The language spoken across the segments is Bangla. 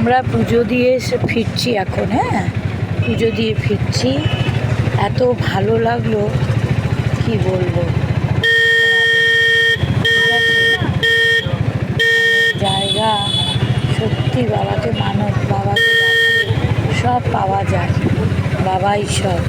আমরা পুজো দিয়ে এসে ফিরছি এখন। হ্যাঁ, পুজো দিয়ে ফিরছি। এত ভালো লাগলো কি বলবো। জায়গা সত্যি, বাবাকে মানত, বাবাকে ডাকলে সব পাওয়া যায়। বাবাই সব।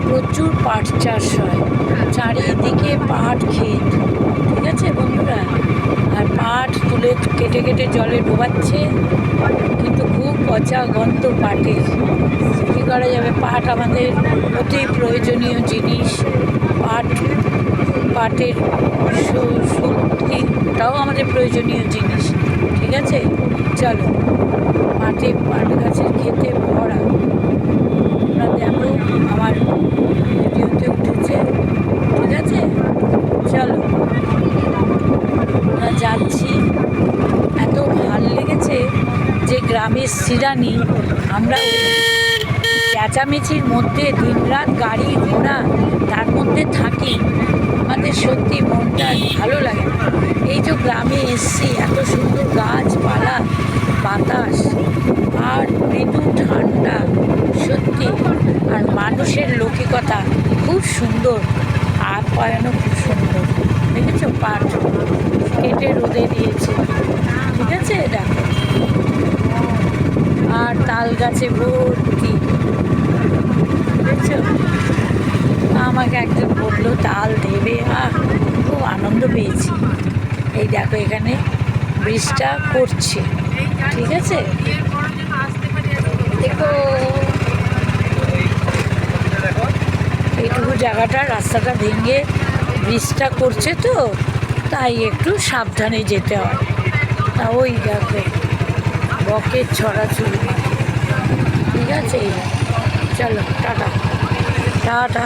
প্রচুর পাট চাষ হয়, চারিদিকে পাট ক্ষেত। ঠিক আছে বন্ধুরা, আর পাট তুলে কেটে কেটে জলে ডোবাচ্ছে, কিন্তু খুব পচা গন্ধ পাটের। কী করা যাবে, পাট আমাদের অতি প্রয়োজনীয় জিনিস। পাটের শক্তিটাও আমাদের প্রয়োজনীয় জিনিস। ঠিক আছে, চলো। পাট গাছের খেতে ভরা। তোমরা দেখো, আমার ভিডিওতে উঠেছে। ঠিক আছে, চলো আমরা যাচ্ছি। এত ভাল লেগেছে যে গ্রামের শিরানি, আমরা চেঁচামেচির মধ্যে দিনরাত গাড়ি ঘোড়া তার মধ্যে থাকি, আমাদের সত্যি মনটা ভালো লাগে না। এই যে গ্রামে এসছি, এত সুন্দর গাছপালা, বাতাস আর মৃদু ঠান্ডা, সত্যি। আর মানুষের লৌকিকতা খুব সুন্দর, আপ্যায়নও খুব সুন্দর। দেখেছো, পাট কেটে রোদে দিয়েছে। ঠিক আছে, দেখো। আর তাল গাছে ভর্তি। বুঝেছো, আমাকে একজন বললো তাল দেবে, খুব আনন্দ পেয়েছি। এই দেখো, এখানে ব্রিজটা করছে। ঠিক আছে, দেখো এইটুকু জায়গাটা, রাস্তাটা ভেঙে ব্রিজটা করছে, তো তাই একটু সাবধানে যেতে হয়। তা ওই দেখো বকের ছড়াছড়ি। ঠিক আছে, চলো টাটা টাটা।